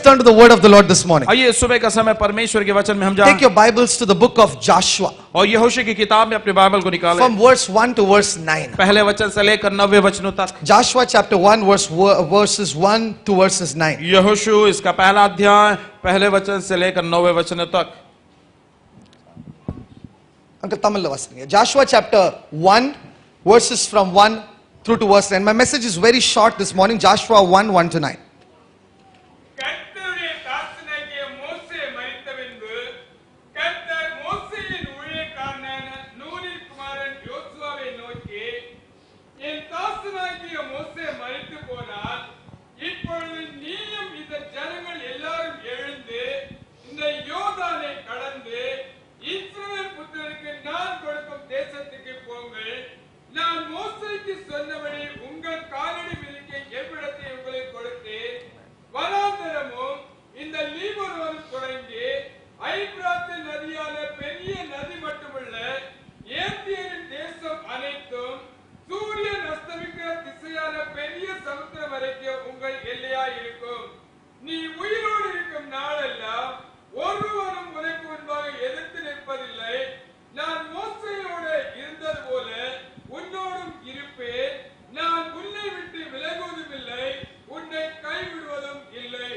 turn to the word of the Lord this morning. आइए सुबह का समय परमेश्वर के वचन में हम Take जाएं your Bibles to the book of Joshua. और यहोशू की किताब में अपने बाइबल को निकालें From verse 1 to verse 9. पहले वचन से लेकर 9वें वचनों तक। Joshua chapter 1 verses 1 to verses 9. यहोशू इसका पहला अध्याय पहले वचन से लेकर 9वें वचनों तक। Uncle Tamil la vasinga. Joshua chapter 1 verses from 1 through to verse 9. My message is very short this morning. Joshua 1 1 to 9. கர்த்தருடைய தாசனாகிய மோசே மரித்த பின்பு கர்த்தர் மோசேயின் ஊழியக்காரனான நூனின் குமாரன் யோசுவாவை நோக்கி, என் தாசனாகிய மோசே மரித்து போனார். இப்பொழுது நீயும் இந்த ஜனங்கள் எல்லாரும் எழுந்து இந்த யோர்தானை கடந்து இஸ்ரவேல் புத்திரருக்கு நான் கொடுக்கும் தேசத்துக்கு போங்கள். நான் மோசேக்கு சொன்னபடி உங்கள் காலடி மிதிக்க எவ்விடத்தை உங்களுக்கு கொடுத்தேன். வனாந்தரமும் இந்த லீபனோன் தொடங்கி ஐபிராத்து நதியால பெரிய நதி மட்டுமல்ல, ஏத்தியரின் தேசம் அனைத்தும் சூரியன் அஸ்தமிக்கிற திசையான பெரிய சமுத்திரம் வரைக்கும் உங்கள் எல்லையாய் இருக்கும். நீ உயிரோடு இருக்கும் நாளெல்லாம் ஒருவரும் உனக்கு முன்பாக எதிர்த்து நிற்பதில்லை. நான் மோசேயோடு இருந்தது போல உன்னோடும் இருப்பேன். நான் உன்னை விட்டு விலகுவதும் இல்லை, உன்னை கைவிடுவதும் இல்லை.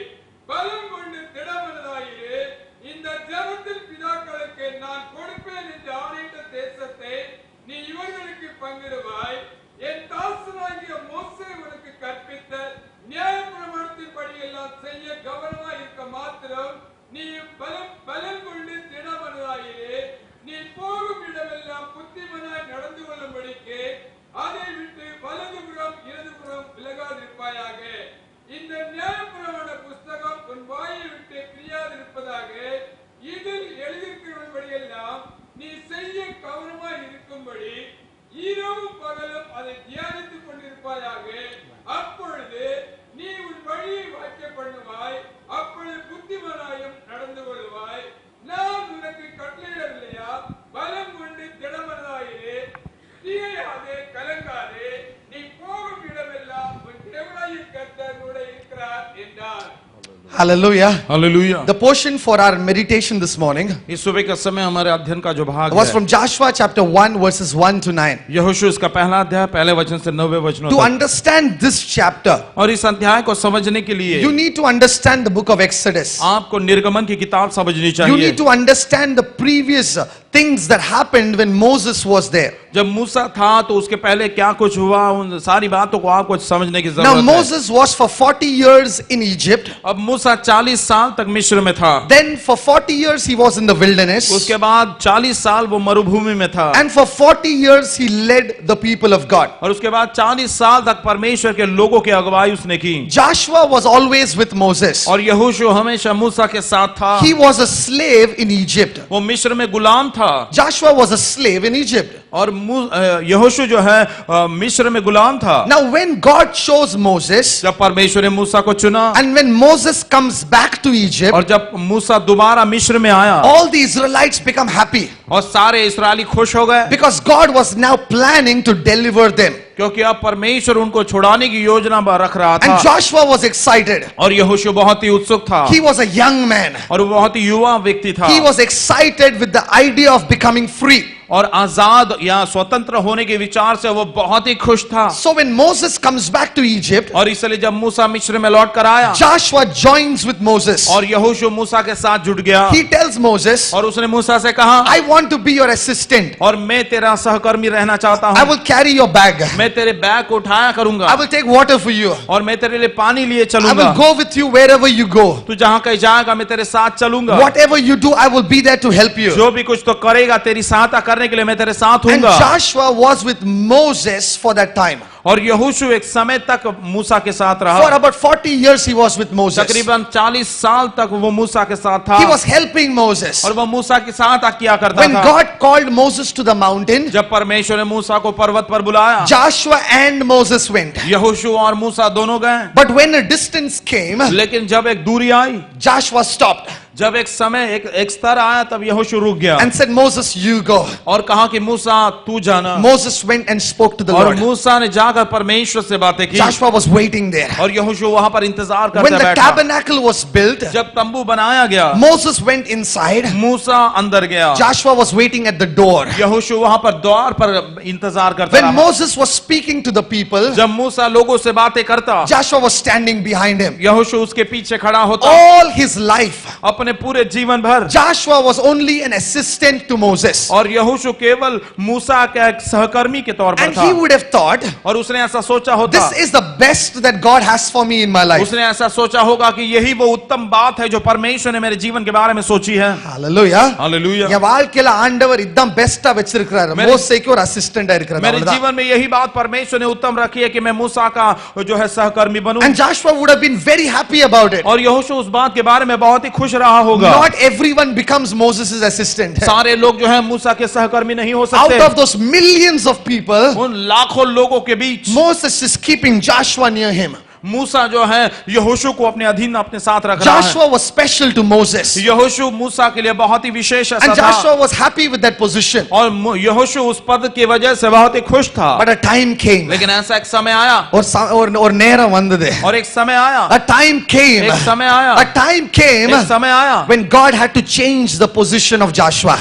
பலம் கொண்டு திடமனதாயிரு. இந்த ஜனத்தின் பிதாக்களுக்கு நான் கொடுப்பேன் என்று ஆணையிட்ட தேசத்தை நீ இவர்களுக்கு பங்கிடுவாய். என் தாசனாகிய மோசே உனக்கு கற்பித்த நியாயப்பிரமாணத்தின்படி எல்லாம் செய்ய கவனமாய் இருக்க மாத்திரம் நீ பலம் கொண்டு திடமனதாயிரு. நீ போகும் இடமெல்லாம் புத்திமனாய் நடந்து கொள்ளும்படிக்கு அதை விட்டு வலதுபுறம் இடதுபுறம் விலகாதிருப்பாயாக. இந்த நியாயப்பிரமாண புஸ்தகம் உன் வாயை விட்டு பிரியாதிருப்பதாக. இதில் எழுதியிருக்கிறபடியெல்லாம் நீ செய்ய கவனமாய் இருக்கும்படி இரவும் பகலும் அதை தியானித்துக் கொண்டிருப்பாயாக. அப்பொழுது நீ உன் வழியை வாக்கிய பண்ணுவாய். அப்பொழுது புத்திமனாயும் நடந்து கொள்வாய். நான் உனக்கு கட்டளையிடவில்லையா? பலம் கொண்டு திடமனதாயிரு. தீயாதே, கலங்காதே. நீ போகும் இடமெல்லாம் உன் தேவனாகிய கர்த்தர் கூட இருக்கிறார் என்றார். Hallelujah. Hallelujah. The portion for our meditation this morning इस सुबह का समय हमारे अध्ययन का जो भाग was है from Joshua chapter 1 verses 1 to 9. यहोशू इसका पहला अध्याय पहले वचन से 9वें वचनों To तक। understand this chapter, और इस अध्याय को समझने के लिए you need to understand the book of Exodus. आपको निर्गमन की किताब समझनी You चाहिए। need to understand the previous things that happened when Moses was there. जब मूसा था तो उसके पहले क्या कुछ हुआ, उन सारी बातों को आपको समझने की Now जरूरत है। Moses was for 40 years in Egypt. अब मूसा 40 साल तक मिस्र में था। Then for 40 years he was in the wilderness. उसके बाद 40 साल वो मरुभूमि में था। And for 40 years he led the people of God. और उसके बाद 40 साल तक परमेश्वर के लोगों की अगुवाई उसने की। Joshua was always with Moses. और यहोशू हमेशा मूसा के साथ था। He was a slave in Egypt. वो मिस्र में गुलाम था। Joshua was a slave in Egypt. और यहोशू जो है मिस्र में गुलाम था। Now when God chose Moses जब परमेश्वर ने मूसा को चुना and when Moses comes back to Egypt, और जब मूसा दोबारा मिस्र में आया all the Israelites become happy और सारे इस्राएली खुश हो गए, because God was now planning to deliver them. क्योंकि अब परमेश्वर उनको छुड़ाने की योजना रख रहा था। And Joshua was excited. और यहोशू बहुत ही उत्सुक था। He was a young man. और वो बहुत ही युवा व्यक्ति था। He was excited with the idea of becoming free. और आजाद या स्वतंत्र होने के विचार से वो बहुत ही खुश था। So when Moses comes back to Egypt, और इसलिए जब मूसा मिस्र में लौट कर आया Joshua joins with Moses. और यहोशू मूसा के साथ जुड़ गया He tells Moses, और उसने मूसा से कहा, I want to be your assistant. और मैं तेरा सहकर्मी रहना चाहता I हूँ। will carry your bag. मैं तेरे बैग को उठाया करूंगा I will take water for you. और मैं तेरे लिए पानी लिए I चलूंगा। will go with you wherever you go. तू जहां कहीं जाएगा मैं तेरे साथ चलूंगा। Whatever you do, I will be there to help you. जो भी कुछ तो करेगा तेरी सहायता करने के लिए मैं तेरे साथ And Hunga. Joshua was with Moses for that time. और यहोशू एक समय तक मूसा के साथ For रहा। about 40 years he was with Moses. तकरीबन 40 साल तक वो मूसा के साथ था He was helping Moses. और वो मूसा की सहायता किया करता When था। God called Moses to the mountain, जब परमेश्वर ने मूसा को पर्वत पर बुलाया, Joshua and Moses went. यहोशू और मूसा दोनों गए। But when a distance came, लेकिन जब एक दूरी आई Joshua stopped. जब एक समय एक स्तर आया तब यहोशू रुक गया and said, Moses, you go. और कहा कि मूसा तू जाना। Moses went and spoke to the और Lord. मूसा ने जाकर परमेश्वर से बातें की Joshua was waiting there. और यहोशू वहां पर इंतजार When करते the बैठा। tabernacle was built, जब तंबू बनाया गया Moses went inside. मूसा अंदर गया, Joshua was waiting at the door. यहोशू वहां पर द्वार पर इंतजार करता When रहा। Moses was speaking to the people, जब मूसा लोगों से बातें करता, Joshua was standing behind him. यहोशू उसके पीछे खड़ा होता। All his life, अपने पूरे जीवन भर Joshua was only an assistant to Moses. और यहोशू केवल मूसा का एक सहकर्मी के तौर पर And था। he would have thought, और उसने ऐसा सोचा होता, this is the best that God has for me in my life. उसने ऐसा सोचा होगा कि यही वो उत्तम बात है जो परमेश्वर ने मेरे जीवन के बारे में सोची है। Hallelujah. हालेलुया। என் வாழ்க்கையில ஆண்டவர் இதான் பெஸ்டா வச்சிருக்காரு. मेरे- மோசேக்கு ஒரு அசிஸ்டண்டா இருக்கிறாரு. मेरे அவ்வளவுதான். जीवन में यही बात परमेश्वर ने उत्तम रखी है कि मैं मूसा का जो है सहकर्मी बनूं। And Joshua would have been very happy about it. और यहोशू उस बात के बारे में बहुत ही खुश रहा होगा। Not everyone becomes Moses' assistant. सारे लोग जो है मूसा के सहकर्मी नहीं हो Out सकते। of those millions of people, उन लाखों लोगों के बीच Moses is keeping Joshua near him. मूसा जो है यहोशू को अपने अधीन अपने साथ रख रहा है। Joshua was special to Moses. यहोशू मूसा के लिए बहुत ही विशेष ऐसा And था Joshua was happy with that position. और यहोशू उस पद की वजह से बहुत ही खुश था। But a time came. लेकिन ऐसा एक समय आया और நேரம் வந்தது. और एक समय आया A time came. एक समय आया A time came एक समय आया when God had to change the position of Joshua.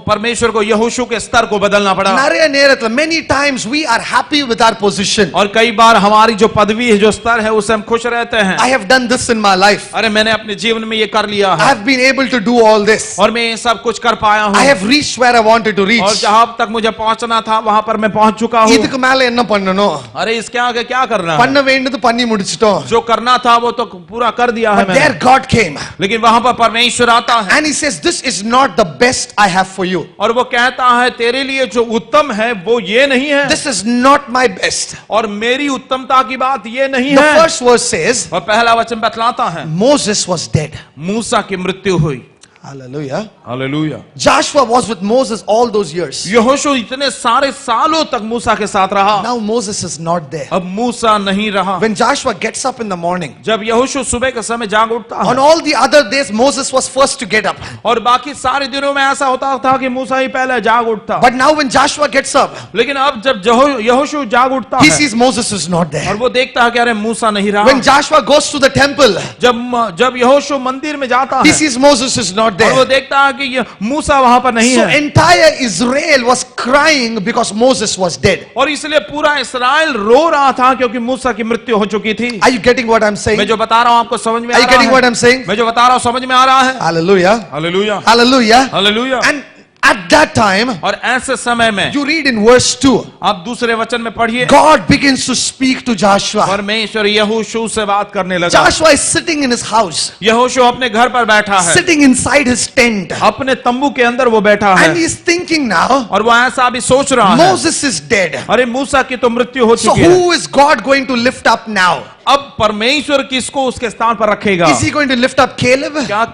परमेश्वर को यहोशू के स्तर को बदलना पड़ा। நிறைய நேரத்துல many times we are happy with our position. और कई बार हमारी जो पदवी है, जो स्तर है, उससे हम खुश रहते हैं। I have done this in my life. अरे मैंने अपने जीवन में ये कर लिया I है have been able to do all this. और मैं ये सब कुछ कर पाया I हूँ have reached where I wanted to और reach. जहां तक मुझे पहुंचना था वहां पर मैं पहुंच चुका हूँ। இதுக்கு மேல என்ன பண்ணணும்? अरे इसके आगे क्या करना है? பண்ண வேண்டியது பண்ணி முடிச்சிட்டோம். जो करना था वो तो पूरा कर दिया है But there मैंने। God came लेकिन वहां पर परमेश्वर आता है and he says, this is not the best I have for you. और वो कहता है तेरे लिए जो उत्तम है वो ये नहीं है This is not my best. और मेरी उत्तमता की बात ये नहीं The है। first verse says, और पहला वचन बतलाता है Moses was dead. मूसा की मृत्यु हुई। Hallelujah. Hallelujah. Joshua was with Moses all those years. यहोशू इतने सारे सालों तक मूसा के साथ रहा। Now Moses is not there. अब मूसा नहीं रहा। When Joshua gets up in the morning, जब यहोशू सुबह के समय जाग उठता on है all the other days Moses was first to get up. और बाकी सारे दिनों में ऐसा होता था कि मूसा ही पहले जाग उठता। But now when Joshua gets up, लेकिन अब जब यहोशू जाग उठता he है sees Moses is not और there. वो देखता है कि अरे मूसा नहीं रहा। When Joshua goes to the temple, जब यहोशू मंदिर में जाता he है sees Moses is not और वो there. देखता है कि ये मूसा वहां पर नहीं So है entire Israel was crying because Moses was dead. और इसलिए पूरा इस्राएल रो रहा था क्योंकि मूसा की मृत्यु हो चुकी थी। Are you getting what I'm saying? मैं जो बता रहा हूं आपको समझ में आ Are you रहा getting what है? I'm saying? मैं जो बता रहा हूं समझ में आ रहा है। Hallelujah. Hallelujah Hallelujah. Hallelujah. And at that time, और ऐसे समय में you read in verse 2, आप दूसरे वचन में पढ़िए God begins to speak to Joshua. परमेश्वर यहोशू से बात करने लगा। Joshua is sitting in his house, यहोशू अपने घर पर बैठा है, sitting inside his tent, अपने तंबू के अंदर वो बैठा and है he's thinking now, और वो ऐसा अभी सोच रहा है Moses is dead. अरे मूसा की तो मृत्यु हो So चुकी है। who is God going to lift up now? अब परमेश्वर किसको उसके स्थान पर रखेगा? Is he going to lift up Caleb? क्या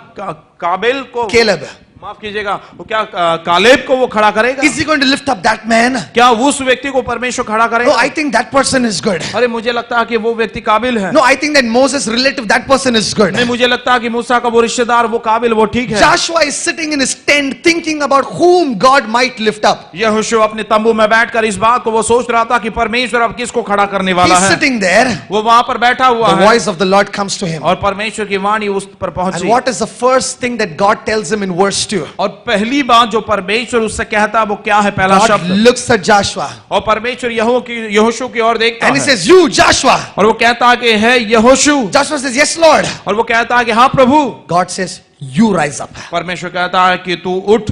काबिल को Caleb. माफ कीजिएगा, वो क्या कालेब को वो खड़ा करेगा? Is he going to lift up that man? क्या उस व्यक्ति को परमेश्वर खड़ा No, करेगा? I think that person is good. अरे मुझे लगता है कि वो व्यक्ति काबिल है। No, I think that Moses' relative, that person is good. नहीं, मुझे लगता है कि मूसा का वो रिश्तेदार वो काबिल वो ठीक है। Joshua is sitting in his tent thinking about whom God might lift up. यहोशू अपने तंबू में बैठकर इस बात को वो सोच रहा था कि परमेश्वर अब किसको खड़ा करने वाला He's है। sitting there. वो वहां पर बैठा हुआ The है voice of the Lord comes to him. और परमेश्वर की वाणी उस पर And पहुंची। what is the first thing that God tells him in verse 2? और पहली बात जो परमेश्वर उससे कहता है वो क्या है? पहला God शब्द। looks at Joshua और परमेश्वर यहोशू की ओर देखता and he है says, You, Joshua. और वो कहता है कि है यहोशू। Joshua says, Yes, Lord. और वो कहता है कि हाँ प्रभु। God says, You rise up. परमेश्वर कहता है कि तू उठ।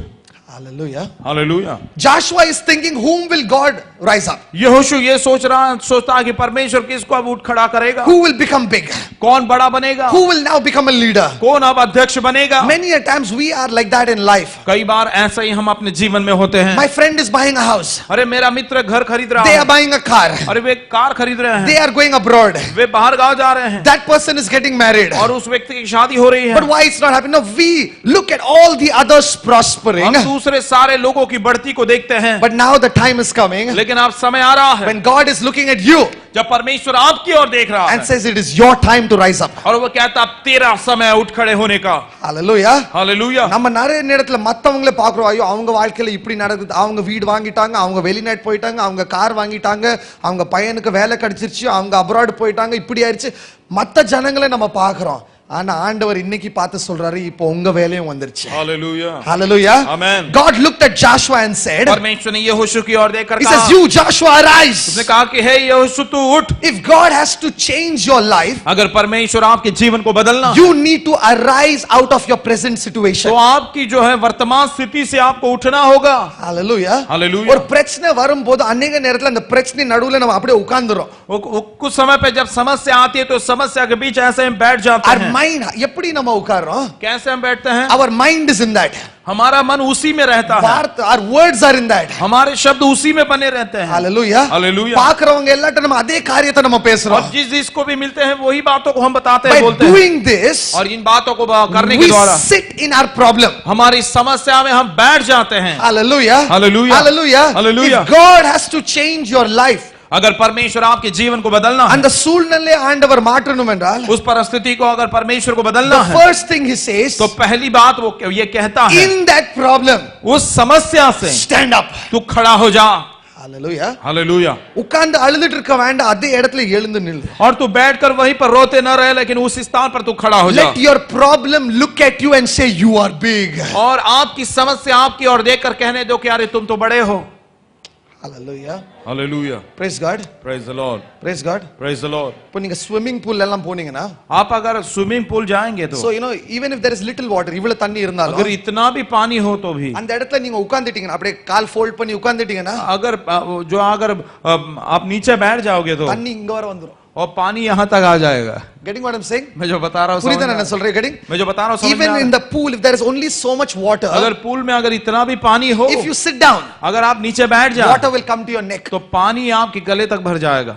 Hallelujah. Hallelujah. Joshua is thinking, Whom will God rise up? यहोशू ये सोचता है कि परमेश्वर किसको अब उठ खड़ा करेगा? Who will become big? कौन बड़ा बनेगा? Who will now become a leader? कौन अब अध्यक्ष बनेगा? Many a times we are like that in life. कई बार ऐसा ही हम अपने जीवन में होते हैं। My friend is buying a house. अरे मेरा मित्र घर खरीद रहा They are है। buying a car. अरे वे कार खरीद रहे हैं। They are going abroad. वे बाहर गांव जा रहे हैं That person is getting married. और उस व्यक्ति की शादी हो रही है। But why it's not happening? No, we look at all the others prospering. हम दूसरे सारे लोगों की बढ़ती को देखते हैं, But now the time is coming लेकिन अब समय आ रहा है when God is looking at you जब परमेश्वर आपकी ओर देख रहा and है says it is your time to rise up. और वो कहता अब तेरा समय उठ खड़े होने का। Hallelujah. हालेलुया। நம்ம நிறைய நேரத்துல மத்தவங்களே பாக்குறோம், ஐயோ அவங்க வாழ்க்கையில இப்படி நடக்குது, அவங்க வீடு வாங்கிட்டாங்க, அவங்க வெளிநாட்டு போயிட்டாங்க, அவங்க கார் வாங்கிட்டாங்க, அவங்க பையனுக்கு வேலை கிடைச்சிருச்சு, அவங்க அப்ராட் போயிட்டாங்க, இப்படி ஆயிடுச்சு. மத்த ஜனங்களை நம்ம பாக்குறோம். ஆனா ஆண்டவர் இன்னைக்கு பார்த்து சொல்றாரு, இப்போ உங்க வேலையும் வந்துருச்சு. Hallelujah. Hallelujah. Amen. God looked at Joshua and said, परमेश्वर ने यहोशू की ओर देखकर He कहा, says, you Joshua arise. उसने कहा कि हे यहोशू तू उठ। If God has to change your life, अगर परमेश्वर आपके जीवन को बदलना you need to arise out of your present situation. तो आपकी जो है वर्तमान स्थिति से आपको उठना होगा। Hallelujah. Hallelujah. ஒரு பிரச்சனை வரும்போது அநேக நேரத்துல அந்த பிரச்சனை நடுவுல நம்ம அப்படியே உட்கார்ந்துறோம். कुछ समय पे जब समस्या आती है तो समस्या के बीच ऐसे हम बैठ जाते Our हैं। mind, எப்படி நம்ம உட்கார்றோம்? कैसे हम बैठते हैं? Our mind is in that. हमारा मन उसी में रहता है, Our words are in that. हमारे शब्द उसी में बने रहते हैं। Hallelujah. Hallelujah. பார்க்கறவங்க எல்லாட்ட நம்ம அதே காரியத்தை நம்ம और பேசுறோம். जिस जिसको भी मिलते हैं वही बातों को हम बताते हैं, By बोलते हैं। doing this, और इन बातों को करने के we द्वारा sit in our problem. हमारी समस्या में हम बैठ जाते हैं। Hallelujah. Hallelujah. Hallelujah. Hallelujah. If God has to change your life, अगर परमेश्वर आपके जीवन को बदलना है, அந்த சூழ்நிலை ஆண்டவர் மாற்றணும் என்றால், उस परिस्थिति को अगर परमेश्वर को बदलना the है, first thing he says, तो पहली बात वो ये कहता है, in that problem, उस समस्या से stand up. तू खड़ा हो जा। Hallelujah. हालेलुया। உட்கார்ந்து அழுதுட்டு இருக்க வேண்டாம், அதே இடத்துல எழுந்து நில்லு. और तू बैठकर वहीं पर रोते न रहे, लेकिन उस स्थान पर तू खड़ा हो जा। Let your problem look at you and say you are big. और आपकी समस्या आपकी ओर देखकर कहने दो कि अरे तुम तो बड़े हो। Hallelujah. Hallelujah. Praise God. Praise the Lord. Praise God. Praise the Lord. இப்போ நீங்க ஸ்விமிங் பூல் எல்லாம் போனீங்கன்னா, आप अगर स्विमिंग पूल जाएंगे तो so you know, even if there is little water, இவ்வளவு தண்ணி अगर இருந்தாலும் इतना भी पानी हो तो भी, அந்த இடத்துல நீங்க உட்கார்ந்துட்டீங்கன்னா, அப்படியே கால் ஃபோல்ட் பண்ணி உட்கார்ந்துட்டீங்கன்னா, अगर अगर आप नीचे बैठ जाओगे तो தண்ணி இங்க வர வந்துரும். और पानी यहाँ तक आ जाएगा। Getting what I'm saying? मैं जो बता रहा हूँ புரியுதா நான் சொல்றேன்? Getting? मैं जो बता रहा हूँ समझ में Even आ in रहा the pool, if there is only so much water, है? अगर पूल में अगर इतना भी पानी हो, if you sit down, अगर आप नीचे बैठ जाए, water will come to your neck. तो पानी आपके गले तक भर जाएगा।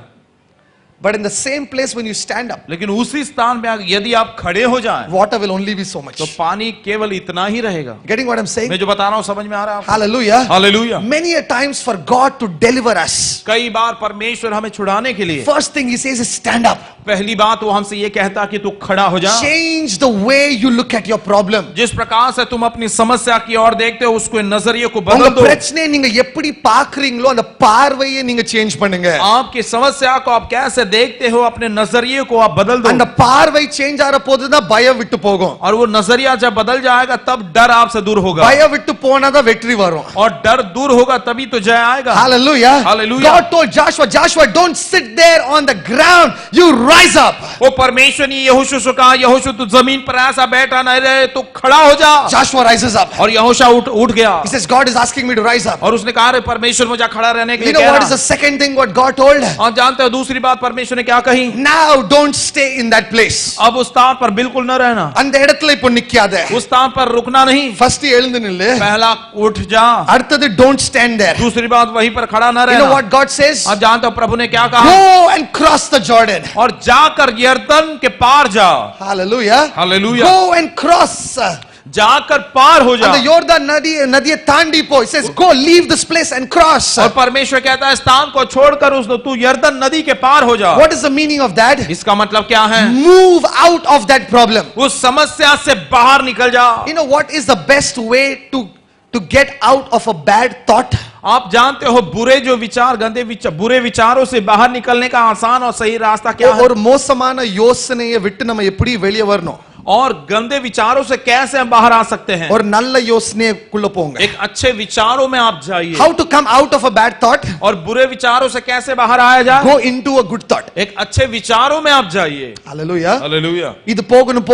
But in the same place when you stand up, लेकिन उसी स्थान पे यदि आप खड़े हो जाएं, water will only be so much. तो पानी केवल इतना ही रहेगा। Getting what I'm saying? मैं जो बता रहा हूँ समझ में आ रहा है? Hallelujah. Hallelujah. Many a times for God to deliver us, कई बार परमेश्वर हमें छुड़ाने के लिए first thing he says is stand up. पहली बात वो हमसे ये कहता कि तू खड़ा हो जा। Change the way you look at your problem. जिस प्रकार से तुम अपनी समस्या की ओर देखते हो उसको नजरिए को உங்க बदल दो। பிரச்சனையை நீங்க எப்படி பாக்குறீங்களோ அந்த பார்வையை நீங்க சேஞ்ச் பண்ணுங்க. आपकी समस्या को आप कैसे देखते हो अपने नजरिए को आप बदल दो। அந்த பார்வை சேஞ்ச் ஆற போதுதான் பயம் விட்டு போகும். और वो नजरिया जब बदल जाएगा तब डर आपसे दूर होगा। பயம் விட்டு போனாதான் வெற்றி வரும். और डर दूर होगा तभी तो जय आएगा। Hallelujah. Hallelujah. God told Joshua, don't sit there on the ground, you rise up. वो परमेश्वर ने यहोशू से कहा, यहोशू तू जमीन पर ऐसा बैठा नहीं रहे, तू खड़ा हो जा। Joshua rises up. और यहोशू उठ गया। He says, God is asking me to rise up. और उसने कहा, परमेश्वर मुझे खड़ा रहने के You लिए know कह what रहा। is the second thing what God told? और जानते हो दूसरी बात परमेश्वर ने क्या कही? Now don't stay in that place. अब उस स्थान पर बिल्कुल न रहना। அந்த இடத்துல இப்போ நிக்காத. उस स्थान पर रुकना नहीं। First எழுந்து நில்லு. पहला उठ जा। அடுத்தது don't stand there. दूसरी बात वहीं पर खड़ा न You रहना। know what God says? अब जानते हो प्रभु ने क्या कहा? Go and cross the Jordan. और जाकर यरदन के पार जा। Hallelujah. Hallelujah. Go and cross. जाकर पार हो जा। அந்த யோர்தான் நதியை தாண்டி போ. It says go leave this place and cross. और परमेश्वर कहता है स्थान को छोड़कर उस तू यरदन नदी के पार हो जा। What is the meaning of that? इसका मतलब क्या है? Move out of that problem. उस समस्या से बाहर निकल जा। You know what is the best way to get out of a bad thought? आप जानते हो बुरे जो विचार बुरे विचारों से बाहर निकलने का आसान और सही रास्ता क्या है? ஒரு மோசமான யோசனையை விட்டு நம்ம எப்படி வெளியே வரணும்? और गंदे विचारों से कैसे हम बाहर आ सकते हैं? ஒரு நல்ல யோசனைக்குள்ள போங்க. एक अच्छे विचारों में आप जाइए। How to come out of a bad thought? और बुरे विचारों से कैसे बाहर आया जाए? Go into a good thought. एक अच्छे विचारों में आप जाइए। Hallelujah. हालेलुया। இது போகணும்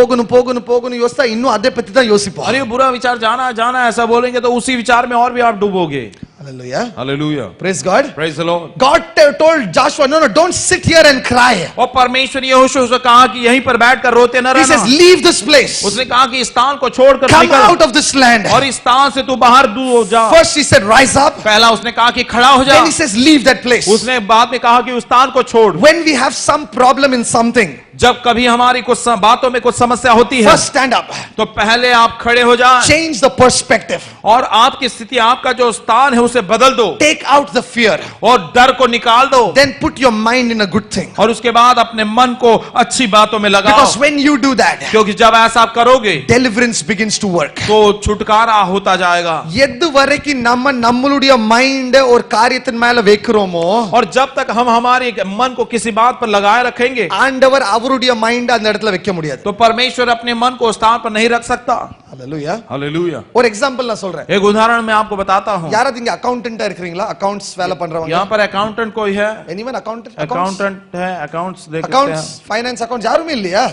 யோசித்தா இன்னும் அதை பத்தி தான் யோசிப்போம். अरे बुरा विचार जाना ऐसा बोलेंगे तो उसी विचार में और भी आप डूबोगे। Hallelujah. Hallelujah. Praise God. Praise the Lord. God told Joshua, no, don't sit here and cry. और परमेश्वर यहोशू से कहा कि यहीं पर बैठकर रोते न He says, रहना। leave this place. उसने कहा कि इस स्थान को छोड़कर Come निकल out of this land. और इस स्थान से तू बाहर दूर हो जा। First he said, rise up. पहला उसने कहा कि खड़ा हो जा। Then he says, leave that place. उसने बाद में कहा कि उस स्थान को छोड़। When we have some problem in something, जब कभी हमारी कुछ बातों में कुछ समस्या होती है first stand up. तो पहले आप खड़े हो जाएं Change the perspective. और आपकी स्थिति, आपका जो स्थान है उसे बदल दो Take out the fear. और डर को निकाल दो Then put your mind in a good thing. और उसके बाद अपने मन को अच्छी बातों में लगाओ। Because when you do that, क्योंकि जब ऐसा आप करोगे deliverance begins to work. तो छुटकारा होता जाएगा। எதுவரைக்கு நம்ம நம்மளுடைய மைண்ட் ஒரு காரியத்தின் மேல வைக்கிறோமோ और जब तक हम हमारे मन को किसी बात पर लगाए रखेंगे ஆண்டவர் அவருடைய மைண்ட் அந்த இடத்துல வைக்க முடியாது. तो परमेश्वर अपने मन को उस स्थान पर नहीं रख सकता। Hallelujah. हालेलुया। ஒரு எக்ஸாம்பிள் நான் சொல்றேன். एक उदाहरण मैं आपको बताता हूँ। யாராவது இங்க அக்கவுண்டன்ட்டா இருக்கீங்களா? அக்கவுண்ட்ஸ் வேலை பண்றவங்க? यहाँ पर अकाउंटेंट कोई है? anyone accountant? अकाउंटेंट है, अकाउंट्स देख सकते accounts, हैं। finance accounts யாருமே இல்லையா?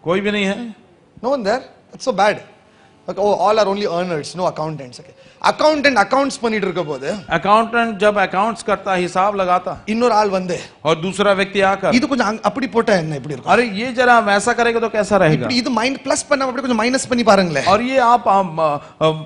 कोई भी नहीं है। No one there? That's so bad. Okay, oh, all are only earners, no accountants. Okay. Accountant accounts பண்ணிட்டு இருக்கும்போது अकाउंटेंट जब अकाउंट्स करता हिसाब लगाता இன்னொரு ஆள் வந்து और दूसरा व्यक्ति आकर இது கொஞ்சம் அப்படி போட்டா என்ன இப்படி இருக்கும்? अरे ये जरा वैसा करेगा तो कैसा रहेगा? இப்படி இது மைண்ட் பிளஸ் பண்ண அப்படி கொஞ்சம் மைனஸ் பண்ணி பாருங்களேன். और ये आप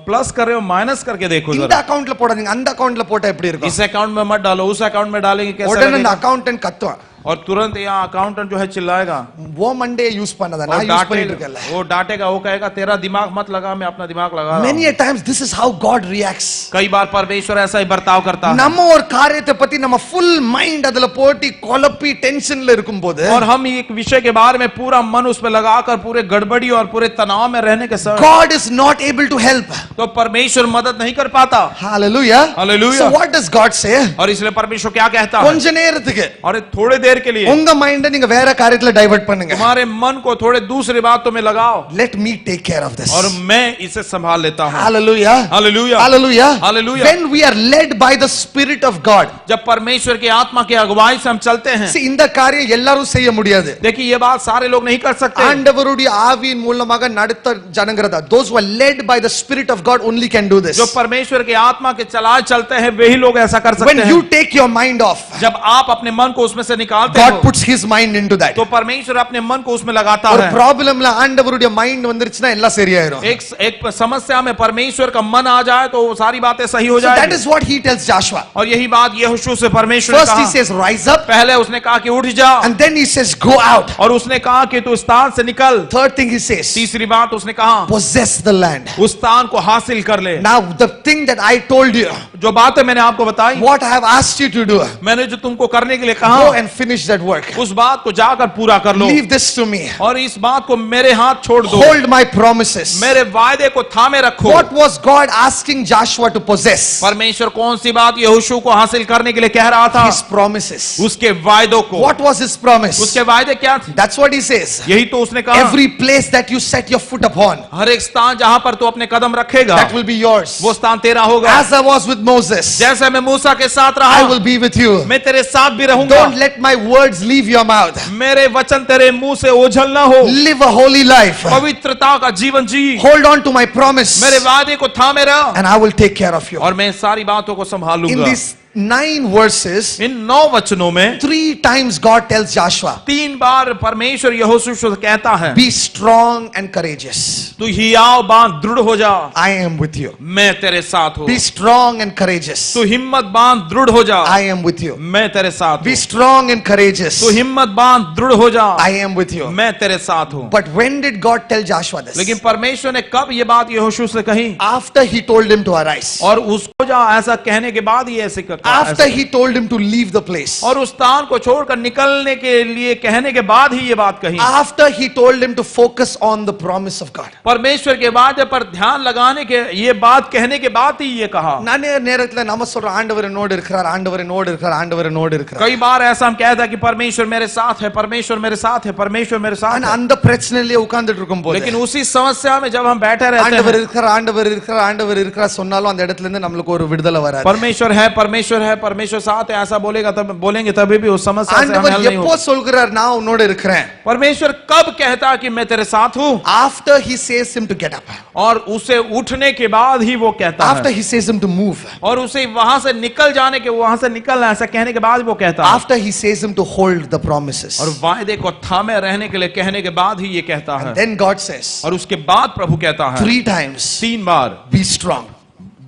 प्लस कर रहे हो, माइनस करके देखो இந்த जरा। அக்கவுண்ட்ல போடாதீங்க, அந்த அக்கவுண்ட்ல போட்டா எப்படி இருக்கும்? इस अकाउंट में मत डालो, उस अकाउंट में डालेंगे कैसा உடனே அந்த रहेगा? அக்கவுண்டன்ட் கத்துவான். और तुरंत यहाँ अकाउंटेंट जो है चिल्लाएगा वो मंडे यूज பண்ணாத और நான் யூஸ் பண்ணிட்டு இருக்கேன்ல. वो डांटेगा, वो कहेगा तेरा दिमाग मत लगा, मैं अपना दिमाग लगा रहा हूं। many a times this is how God reacts. कई बार परमेश्वर ऐसा ही बर्ताव करता है। நம்ம ஒரு காரியத்தை பத்தி நம்ம full mind அதுல போட்டு குழப்பி டென்ஷன்ல இருக்கும்போது और हम एक विषय के बारे में पूरा मन उसमें लगाकर पूरे गड़बड़ी और पूरे तनाव में रहने के समय God is not able to help. तो परमेश्वर मदद नहीं कर पाता। Hallelujah. Hallelujah. So what does God say? और इसलिए परमेश्वर क्या कहता है? கொஞ்ச நேரத்துக்கு और थोड़े देर के लिए உங்க மைண்ட நீங்க வேற காரியத்துல டைவர்ட் பண்ணுங்க. तुम्हारे मन को थोड़े दूसरी बातों में लगाओ। Let me take care of this. और मैं इसे संभाल लेता हूँ। Hallelujah. Hallelujah. Hallelujah. Hallelujah. When we are led by the Spirit of God. जब परमेश्वर की आत्मा की अगुवाई से हम चलते हैं। See, இந்த காரியம் எல்லாரும் செய்ய முடியாது. देखिए ये बात सारे लोग नहीं कर सकते। ஆண்டவருடைய ஆவியின் மூலமாக நடத்த ஜனங்கறதா. Those who are led by the Spirit of God only can do this. जो परमेश्वर की आत्मा के चलाए चलते हैं वही लोग ऐसा कर सकते When हैं। you take your mind off, जब आप अपने मन को उसमें से निकालते God हो puts his mind into that. तो परमेश्वर अपने मन को उसमें लगाता ஒரு है। ப்ராப்ளம்ல ஆண்டவருடைய மைண்ட் வந்துருச்சுனா எல்லாம் சரியாயிரும். एक समस्या में परमेश्वर का मन आ जाए तो वो सारी बातें सही हो So that जाएंगी। is what he tells Joshua. और यही बात यहोशू से परमेश्वर ने First he कहा। says rise up, पहले उसने कहा कि उठ जा and then he says go out. और उसने कहा कि तू स्थान से निकल। Third thing he says, तीसरी बात उसने कहा possess the land. उस स्थान को हासिल कर ले। Now the thing that I told you, जो बातें मैंने आपको बताई, what I have asked you to do, मैंने जो तुमको करने के लिए go कहा and finish that work. उस बात को जाकर पूरा कर लो Leave this to me. और इस बात को मेरे हाथ छोड़ दो। Hold my promises. मेरे वायदे को थामे रखो। What was God asking Joshua to possess? परमेश्वर कौन सी बात यहोशू को हासिल करने के लिए कह रहा था? His promises. उसके वायदों को। What was his promise? उसके वायदे क्या थे? That's what he says. यही तो उसने कहा। Every place that you set your foot upon, हर एक स्थान जहां पर तू अपने कदम रखेगा that will be yours. वो स्थान तेरा होगा। As I was with Moses, जैसे मैं मूसा के साथ I रहा will be with you. मैं तेरे साथ भी रहूंगा। Don't let my words leave your mouth. मेरे वचन तेरे मुंह से ओझल ना हो। Live a holy life. पवित्रता का जीवन जी। Hold on to my promise, मेरे वादे को थामे रह and I will take care of you. और मैं सारी बातों को In संभालूंगा। these 9 verses, इन 9 वचनों में 3 times God tells Joshua, 3 बार परमेश्वर यहोशू से कहता है be strong and courageous. तू हियाव बांध दृढ़ हो जा, I am with you. मैं तेरे साथ हूँ। Be strong and courageous. तू हिम्मत बांध दृढ़ हो जा, I am with you. मैं तेरे साथ Be हूँ। strong and courageous. तू हिम्मत बांध दृढ़ हो जा, I am with you. मैं तेरे साथ हूँ। But when did God tell Joshua this? लेकिन परमेश्वर ने कब ये बात यहोशू से कही? After he told him to arise. और उसको जा ऐसा कहने के बाद ही ऐसे करता। After he told him to leave the place. और उस स्थान को छोड़कर निकलने के लिए कहने के बाद ही ये बात कही। After he told him to focus on the promise of God. परमेश्वर के वादे पर ध्यान लगाने के ये बात कहने के बाद ही ये कहा। நானே நேரத்துல நம்ம சொல்ற ஆண்டவர் என்னோடு இருக்கிறார், ஆண்டவர் என்னோடு இருக்கிறார், ஆண்டவர் என்னோடு இருக்கிறார். कई बार ऐसा हम कहते हैं कि परमेश्वर मेरे साथ है, परमेश्वर मेरे साथ है, परमेश्वर मेरे साथ ஆனா है। அந்த பிரச்சனையிலே உட்கார்ந்துட்டு இருக்கும்போது लेकिन उसी समस्या में जब हम बैठे रहते ஆண்டவர் हैं, இருக்கிறார், ஆண்டவர் இருக்கிறார், ஆண்டவர் இருக்கிறார் சொன்னாலும் அந்த இடத்துல இருந்து நமக்கு ஒரு விடுதலை வராது. परमेश्वर है, परमेश्वर साथ है ऐसा बोलेगा तब बोलेंगे तभी भी उस समस्या से हमें ஆண்டவர் हल नहीं எப்போ होगा. சொல்கிறார் நான் உன்னோட இருக்கிறேன்? परमेश्वर कब कहता है कि मैं तेरे साथ हूँ? After he says him to get up. और उसे उठने के बाद ही वो कहता After है. he says him to move. और उसे वहां से निकल जाने के, वहां से निकलना ऐसा कहने के बाद वो कहता है. After he says him to hold the promises. और वायदे को थामे रहने के लिए कहने के बाद ही ये कहता है. Then God says और उसके बाद प्रभु कहता है 3 times, 3 बार, be strong,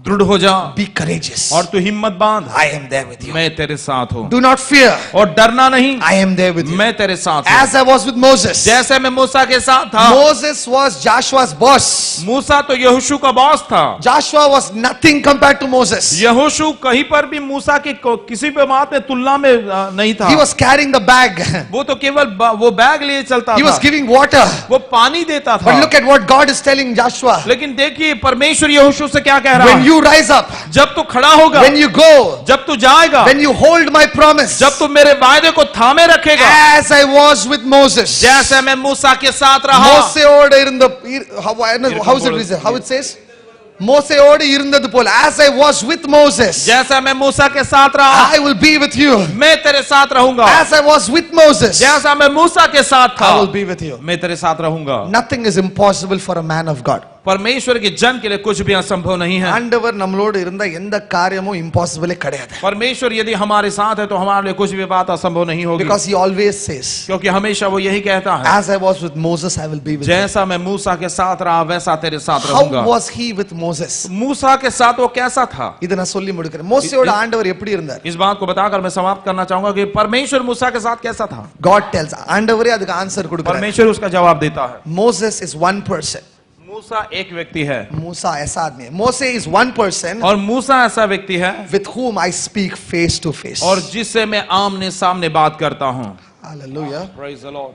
दृढ़ हो जा be courageous. और तू हिम्मत बांध, I am there with you. मैं तेरे साथ हूँ. Do not fear. और डरना नहीं, I am there with you. मैं तेरे साथ हूँ. As I was with Moses. जैसे मैं मूसा के साथ था. Moses was Joshua's boss. मूसा तो यहोशू का बॉस था. Joshua was nothing compared to Moses. यहोशू कहीं पर भी मूसा के किसी भी बात में तुलना में नहीं था. He was carrying the bag. वो तो केवल वो बैग लिए चलता He was था. giving water. वो पानी देता But था. look at what God is telling Joshua. लेकिन देखिए परमेश्वर यहोशू से क्या कह रहा When है. you rise up, जब तू खड़ा होगा, when you go, जब तू जाएगा, when you hold my promise, जब तू मेरे वायदे को थामे रखेगा, as I was with Moses. जैसे मैं मूसा के साथ रहा. மோசேயோடு இருந்த how it says மோசேயோடு இருந்தது போல, as I was with Moses, जैसा मैं मूसा के साथ रहा, I will be with you. मैं तेरे साथ रहूंगा. As I was with Moses, जैसा मैं मूसा के साथ था, I will be with you. मैं तेरे साथ रहूंगा. Nothing is impossible for a man of God. परमेश्वर के जन के लिए कुछ भी असंभव नहीं है. ஆண்டவர் நம்மளோடு இருந்த எந்த காரியமும் impossible கிடையாது. परमेश्वर यदि हमारे साथ है तो हमारे लिए कुछ भी बात असंभव नहीं होगी. Because he always says, क्योंकि हमेशा वो यही कहता है, as I was with Moses, I will be with you. जैसा मैं मूसा के साथ रहा वैसा तेरे साथ How रहूंगा. was he with Moses? मूसा के साथ वो कैसा था? இத நான் சொல்லி முடிக்கிறேன். மோசேயோட ஆண்டவர் எப்படி இருந்தார்? इस बात को बताकर मैं समाप्त करना चाहूंगा कि परमेश्वर मूसा के साथ कैसा था. God tells, ஆண்டவரே அதுக்கு ஆன்சர் கொடுக்கிறார். परमेश्वर उसका जवाब देता है. Moses is one person. मूसा एक व्यक्ति है. मूसा ऐसा आदमी है. Moses is one person और मूसा ऐसा व्यक्ति है with whom I speak face to face. और जिससे मैं आमने सामने बात करता हूँ. Hallelujah. Praise the Lord.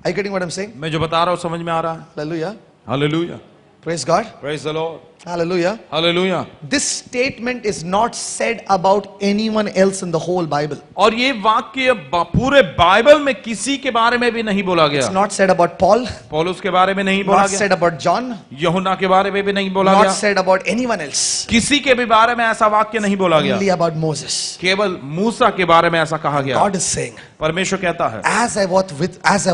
Are you getting what I'm saying? मैं जो बता रहा हूँ समझ में आ रहा है. Hallelujah. Hallelujah. Praise God. Praise the Lord. Hallelujah. Hallelujah. This statement is not said about anyone else in the whole Bible. और ये वाक्य पूरे बाइबल में किसी के बारे में भी नहीं बोला It's गया. not said about Paul, पौलुस के बारे में नहीं बोला not गया. said about John, यूहन्ना के बारे में भी नहीं बोला not गया. said about anyone else. किसी के भी बारे में ऐसा वाक्य नहीं बोला गया. Only about Moses. केवल मूसा के बारे में ऐसा कहा गया. God is saying, परमेश्वर कहता है, as I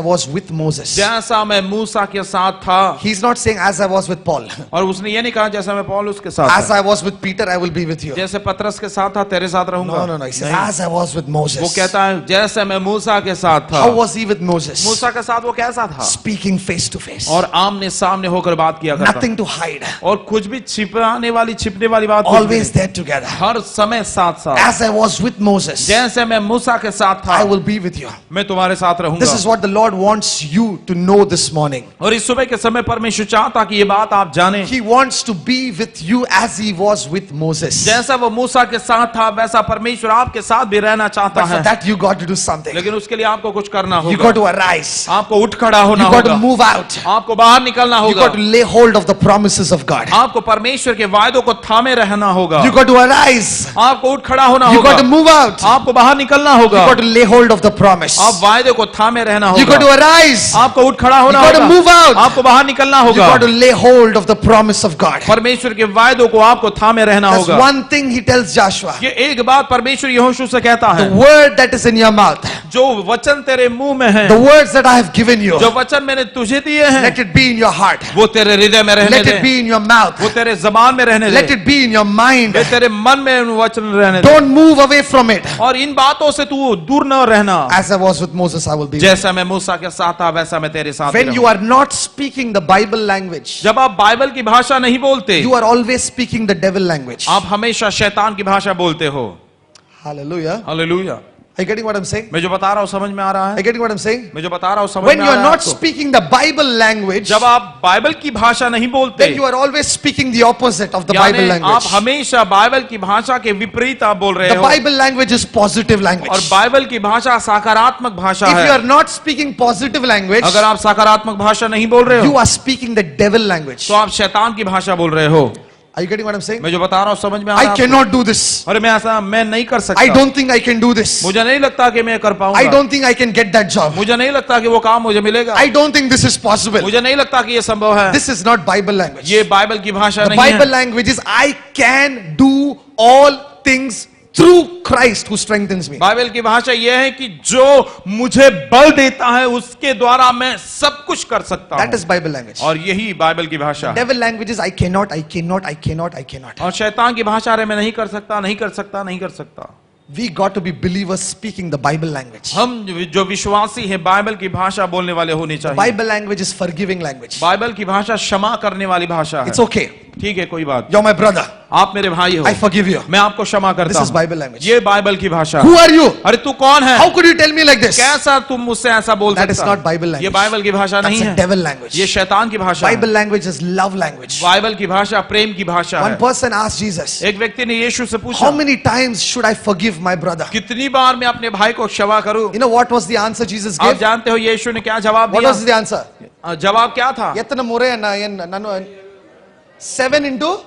was with Moses. जैसा मैं मूसा के साथ था. He's not saying as I was with Paul. और उसने ये नहीं कहा जैसा मैं पौलुस के साथ As था. I was with Peter, I will be with you. जैसे पतरस के साथ था तेरे साथ रहूंगा. No. He says, नहीं. as I was with Moses. वो कहता है जैसे मैं मूसा के साथ था. How was he with Moses? मूसा के साथ वो कैसा था? Speaking face to face. और आमने सामने होकर बात किया करता. Nothing to hide. और कुछ भी छिपने वाली बात कुछ भी Always नहीं. there together. हर समय साथ साथ. As I was with Moses, जैसे मैं मूसा के साथ था I will be with you. मैं तुम्हारे साथ रहूंगा. This is what the Lord wants you to know this morning. और इस सुबह के समय परमेश्वर चाहता कि ये बात आप जानें. He wants to be with you as he was with Moses. जैसा वो मूसा के साथ था वैसा परमेश्वर आपके साथ भी रहना चाहता But for है. that you got to do something. लेकिन उसके लिए आपको कुछ करना You होगा. got to arise. आपको उठ खड़ा होना You got to होगा. move out. आपको बाहर निकलना You होगा. got to lay hold of the promises of God. आपको परमेश्वर के वायदों को थामे रहना होगा. You got to arise. आपको उठ खड़ा होना You होगा. got to move out. You आपको बाहर निकलना होगा. got to lay hold of the promise. आप वायदे को थामे रहना You got होगा. to arise. आपको उठ खड़ा होना You got to होगा. move out. आपको बाहर निकलना You होगा. got to lay hold of the promise of God. परमेश्वर के वायदों को आपको थामे रहना That's होगा. one thing he tells Joshua. ये एक बात परमेश्वर यहोशू से कहता The है. word that is in your mouth, जो वचन तेरे मुंह में है, the words that I have given you, जो वचन मैंने तुझे दिए हैं, let it be in your heart. वो तेरे हृदय में रहने Let they. it be in your mouth. वो तेरे जबान में रहने Let they. it be in your mind. वे तेरे मन में उन वचन रहने दे. Don't move away from it. और इन बातों से तू दूर न रहना. As I was with Moses, I will be with you. जैसा मैं मूसा के साथ था वैसा मैं तेरे साथ When you रहूंगा. are not speaking the Bible language, जब आप बाइबल की भाषा नहीं बोलते, you are always speaking the devil language. आप हमेशा शैतान की भाषा बोलते हो. Hallelujah. Hallelujah. Are you getting what I'm saying? मैं जो बता रहा हूँ समझ में आ रहा Are है. you getting what I'm saying? मैं जो बता रहा हूँ समझ When में you आ are रहा है not आपको. speaking the Bible language, जब आप बाइबल की भाषा नहीं बोलते, then you are always speaking the opposite of the Bible यानी आप language. हमेशा बाइबल की भाषा के विपरीत आप बोल रहे The हो. Bible language is positive और language. बाइबल की भाषा सकारात्मक भाषा If you है. are not speaking positive language, अगर आप सकारात्मक भाषा नहीं बोल रहे you हो are speaking the devil language. तो आप शैतान की भाषा बोल रहे हो. Are you getting what I'm saying? मैं जो बता रहा हूँ समझ में आ I रहा है cannot do this. आपको? अरे मैं नहीं कर सकता। I don't think I can do this. मुझे नहीं लगता कि मैं कर पाऊंगा। I don't think I can get that job. मुझे नहीं लगता कि वो काम मुझे मिलेगा। I don't think this is possible. मुझे नहीं लगता कि ये संभव है। This is not Bible language. ये बाइबल की भाषा The नहीं है। Bible language is I can do all things through Christ who strengthens me. Bible की भाषा यह है कि जो मुझे बल देता है उसके द्वारा मैं सब कुछ कर सकता That हूं। is Bible language. और यही बाइबल की भाषा है। Devil language is I cannot, I cannot, I cannot, I cannot. और शैतान की भाषा है मैं नहीं कर सकता, नहीं कर सकता, नहीं कर सकता। We got to be believers speaking the Bible language. हम जो विश्वासी हैं बाइबल की भाषा बोलने वाले होने चाहिए। Bible language is forgiving language. Bible की भाषा क्षमा करने वाली भाषा है। It's okay. ठीक है, कोई बात। You're my brother. आप मेरे भाई हो, I forgive you. मैं आपको क्षमा This करता is हूँ। Bible language. ये बाइबल की भाषा। Who are you? अरे तू कौन है? How could you tell me like this? कैसा तुम मुझसे ऐसा बोल That is सकता? not Bible language. ये बाइबल की भाषा नहीं That's a है, devil language. ये शैतान की भाषा है। Bible language is love language. Bible की भाषा प्रेम की भाषा One है। person asked Jesus, एक व्यक्ति ने यीशु से how पूछा, many times should I forgive my brother? कितनी बार मैं अपने भाई को क्षमा करूं? You know what was the answer Jesus आप gave? जानते हो यीशु ने क्या जवाब What दिया? was the answer? जवाब क्या था? Yetana more nanu 7 into.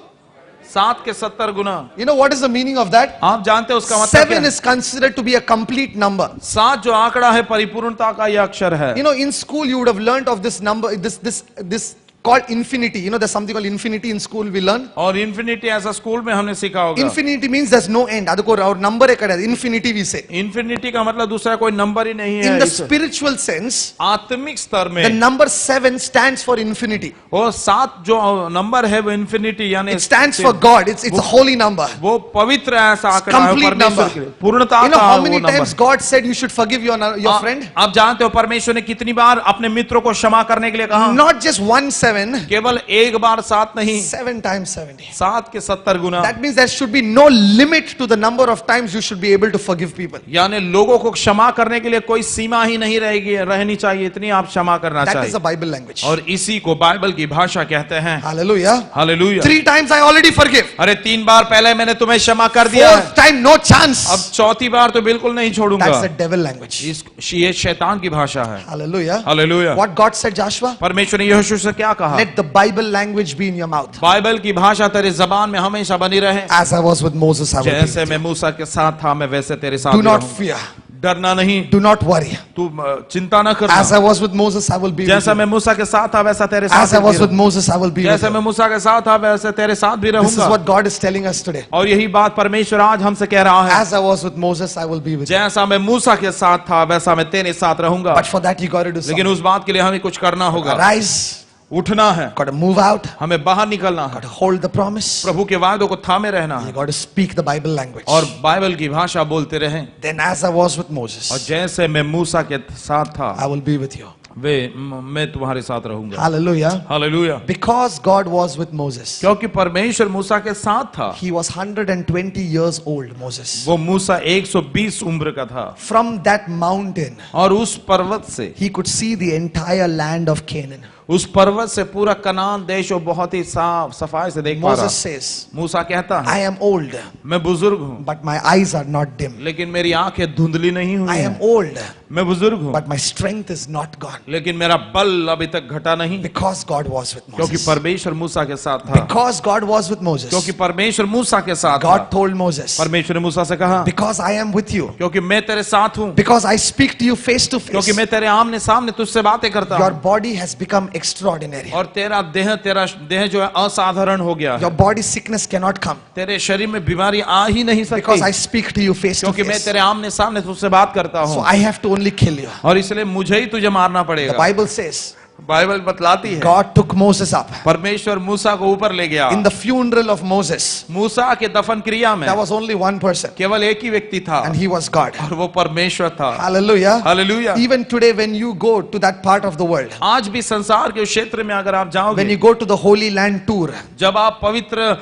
7 के 70 गुना। You know what is the meaning of that? आप जानते हो उसका मतलब 7 क्या? is considered to be a complete number. 7 जो आंकड़ा है परिपूर्णता का यह अक्षर है। You know, in school you would have learnt of this number, this called infinity. You know, there's something called infinity in school we learn. और infinity ऐसा स्कूल में हमने सीखा होगा। Infinity means there's no end. Adako our number ekada infinity we say. Infinity का मतलब दूसरा कोई नंबर ही नहीं है। In the spiritual sense, आत्मिक स्तर the में number 7 stands for infinity. वो 7 जो नंबर है वो इन्फिनिटी यानी It stands for God. It's a holy number. वो पवित्र ऐसा आंकड़ा है Complete परमेश्वर number. के लिए। पूर्णता You know का how वो many number. times God said you should forgive your friend? आप जानते हो परमेश्वर ने कितनी बार अपने मित्रों को क्षमा करने के लिए कहा? Not just 1 7, केवल एक बार 7 नहीं, 7 times 70. 7 के 70 गुना। That means there should be no limit to the number of times you should be able to forgive people. यानी लोगों को क्षमा करने के लिए कोई सीमा ही नहीं रहनी चाहिए, इतनी आप क्षमा करना That is चाहिए। the Bible language. और इसी को बाइबल की भाषा कहते हैं। Hallelujah. Hallelujah. 3 times I already forgive. अरे 3 बार पहले मैंने तुम्हें क्षमा कर दिया है, 4th time no chance. अब 4थी बार तो बिल्कुल नहीं छोड़ूंगा। That's the devil language. ये शैतान की भाषा है। Hallelujah. Hallelujah. What God said, Joshua? परमेश्वर ने यहोशू से क्या कहा? Let the Bible language be in your mouth. Bible की भाषा तेरे जबान में हमेशा बनी रहे। As I was with Moses, I will be जैसे with मैं you. मूसा के साथ था मैं वैसे तेरे साथ Do भी not रहूंगा। fear. डरना नहीं, Do not worry. तू चिंता न As I करना। was with Moses, I will be with जैसा you. मैं मूसा के साथ था वैसा तेरे As I साथ was भी with रहूंगा। Moses, I will be with जैसे मैं you. मूसा के साथ था वैसे तेरे साथ भी This is रहूंगा। what God is telling us today. और यही बात परमेश्वर आज हमसे कह रहा है। As I was with Moses, I will be with you. जैसा मैं मूसा के साथ था वैसा मैं तेरे साथ रहूंगा। But for that, you got to do लेकिन something. उस बात के लिए हमें कुछ करना होगा। Rise. उठना है, Got to move out. हमें बाहर निकलना है, Got to hold the promise. प्रभु के वायदों को थामे रहना You है got to speak the Bible language. और बाइबल की भाषा बोलते रहें। Then, as I was with और Moses, जैसे मैं मूसा के साथ था I will be with you. मैं तुम्हारे साथ रहूंगा। Hallelujah. Hallelujah. Because God was with Moses, क्योंकि परमेश्वर मूसा के साथ था। he was 120 years old, Moses. वो मूसा 120 उम्र का था From that mountain, और उस पर्वत से he could see the entire land of Canaan. उस पर्वत से पूरा कनान देश वो बहुत ही साफ सफाई से देख पा रहा। Moses says, मूसा कहता है I am old, मैं बुजुर्ग हूँ but my eyes are not dim. लेकिन मेरी आंखें धुंधली नहीं हुई I am हैं। old, मैं बुजुर्ग हूँ but my strength is not gone. लेकिन मेरा बल अभी तक घटा नहीं, Because God was with क्योंकि Moses. परमेश्वर मूसा के साथ था। Because God was with Moses, क्योंकि परमेश्वर मूसा के साथ था। God told Moses, परमेश्वर ने मूसा से कहा because I am with you, क्योंकि मैं तेरे साथ हूँ, because I speak to you face to क्योंकि face, मैं तेरे आमने सामने तुझसे बातें करता your हूँ body has become extraordinary. और तेरा देह जो है असाधारण हो गया Your है। body sickness cannot come तेरे शरीर में बीमारी आ ही नहीं because I सकती speak to you face to क्योंकि मैं face. तेरे आमने सामने तुझसे बात करता So हूँ I have to only kill you. और इसलिए मुझे ही तुझे मारना The पड़ेगा। Bible says बाइबल बतलाती है God took Moses up. परमेश्वर मूसा को ऊपर ले गया। In the funeral of Moses, मूसा के दफन क्रिया में there was only one person, केवल एक ही व्यक्ति था and he was God. और वो परमेश्वर था। Hallelujah. Hallelujah. Even today, when you go to that part of the world, आज भी संसार के क्षेत्र में अगर आप when जाओगे, you go to the Holy Land tour, जब आप पवित्र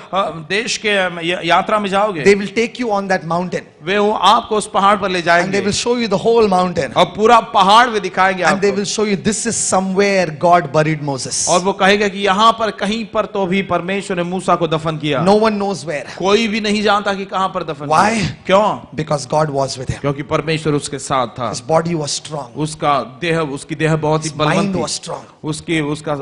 देश के यात्रा में जाओगे, they will take you on that mountain वे वो आपको उस पहाड़ पर ले and they जाएंगे will show you the whole mountain और पूरा पहाड़ वे दिखाएंगे and they आपको will show you this is somewhere there God buried Moses. और वो कहेगा कि यहाँ पर कहीं पर तो भी परमेश्वर ने मूसा को दफन किया। No one knows where. कोई भी नहीं जानता कि कहाँ पर दफन Why? किया। क्यों? Because God was with him. क्योंकि परमेश्वर उसके साथ था। His body was strong. उसकी देह बहुत ही His बलवंत mind थी। was strong.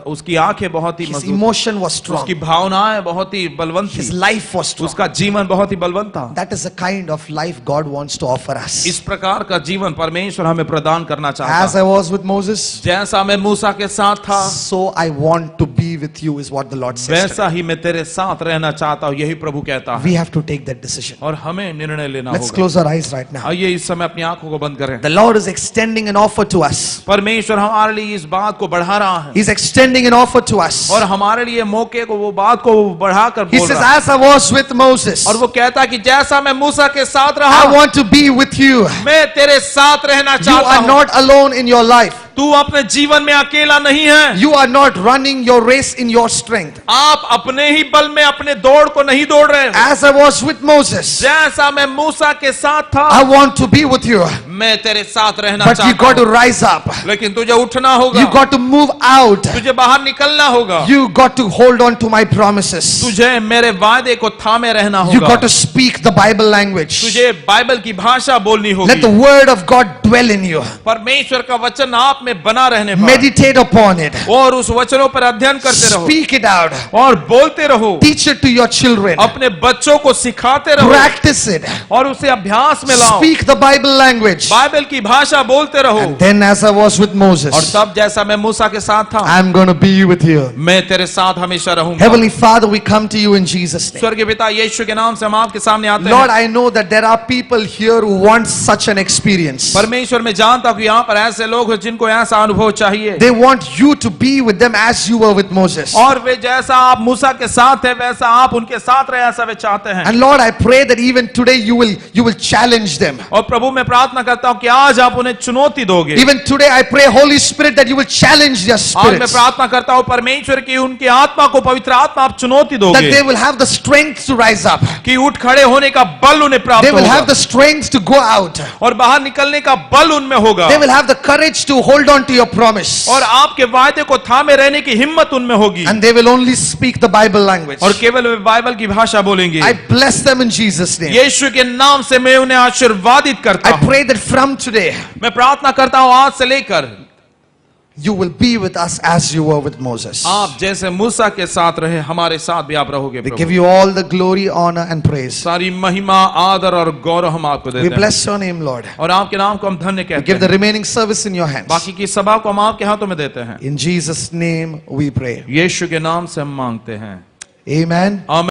उसकी आंखें बहुत ही His मजबूत, emotion was strong. उसकी भावनाएं बहुत ही बलवंत His थी, life was strong. उसका जीवन बहुत ही बलवंत था। That is the kind of life God wants to offer us. इस प्रकार का जीवन परमेश्वर हमें प्रदान करना As चाहता I है। was with Moses, जैसा मैं मूसा के साथ था, so I want to be with you, is what the Lord says. वैसा ही मैं तेरे साथ रहना चाहता हूँ, यही प्रभु कहता है। We have to take that decision. और हमें निर्णय लेना Let's होगा। close our eyes right now. आइए इस समय अपनी आंखों को बंद करें। The Lord is extending an offer to us. परमेश्वर हमारे लिए इस बात को बढ़ा रहा है He's extending an offer to us. और हमारे लिए मौके को, वो बात को बढ़ाकर He बोल says, रहा है। as I was with Moses, और वो कहता है कि जैसा मैं मूसा के साथ I रहा, want to be with you. मैं तेरे साथ रहना You चाहता are हूँ। not alone in your life. तू अपने जीवन में अकेला नहीं है। You are not running your race in your strength. आप अपने ही बल में अपने दौड़ को नहीं दौड़ रहे हो। As I was with Moses, जैसा मैं मूसा के साथ था, I want to be with you. मैं तेरे साथ रहना But you चाहता got to हूँ। rise up. लेकिन तुझे उठना होगा, You got to move out. तुझे बाहर निकलना होगा, You got to hold on to my promises. तुझे मेरे वादे को थामे रहना You होगा, got to speak the Bible language. तुझे बाइबल की भाषा बोलनी Let the होगी। word of God dwell in you. परमेश्वर का वचन आप में बना रहने पाए Meditate upon it. और उस वचनों पर अध्ययन करते रहो Speak it out. और बोलते रहो, Teach it to your children. अपने बच्चों को सिखाते रहो Practice it. और उसे अभ्यास में लाओ। Speak the Bible language. Bible की भाषा बोलते रहो। Then, as I was with और Moses, तब जैसा मैं मूसा के साथ था, I'm going to be with you. मैं तेरे साथ हमेशा रहूंगा। Heavenly Father, we come to you in Jesus' name. स्वर्गीय पिता, यीशु के नाम से हम आपके सामने आते Lord, हैं। I know that there are people here who want such an experience. परमेश्वर, मैं जानता हूँ कि यहाँ पर ऐसे लोग हैं जिनको ऐसा अनुभव चाहिए, They want you to be with them as you were with Moses. और वे जैसा आप मूसा के साथ है वैसा आप उनके साथ रहे, ऐसा वे चाहते हैं। And Lord, I pray that even today you will challenge them. और प्रभु, मैं प्रार्थना करता हूँ कि आज आप उन्हें चुनौती दोगे। Even today I pray, Holy Spirit, that you will challenge their आज मैं spirits. प्रार्थना करता हूँ परमेश्वर की उनकी आत्मा को, पवित्र आत्मा, आप चुनौती That they दोगे will have the strength to rise up. कि उठ खड़े होने का बल उन्हें प्राप्त They will have होगा the strength to go out. और बाहर निकलने का बल उनमें होगा They will have the courage to hold on to your promise. और आपके वायदे को थामे रहने की हिम्मत उनमें होगी And they will only speak the Bible language. और केवल वे बाइबल की भाषा बोलेंगे। I bless them in Jesus' name. यीशु के नाम से मैं उन्हें आशीर्वादित करता I हूँ। pray that from today मैं प्रार्थना करता हूँ आज से लेकर you will be with us as you were with Moses. आप जैसे मूसा के साथ रहे, हमारे साथ भी आप रहोगे We Prabhu. give you all the glory, honor, and praise. सारी महिमा, आदर और गौरव हम आपको We देते हैं bless your name, Lord. और आपके नाम को हम धन्य We कहते give the हैं। remaining service in your hands. बाकी की सभा को हम आपके हाथों में देते हैं। In Jesus' name we pray. यीशु के नाम से हम मांगते हैं, Amen. आमीन।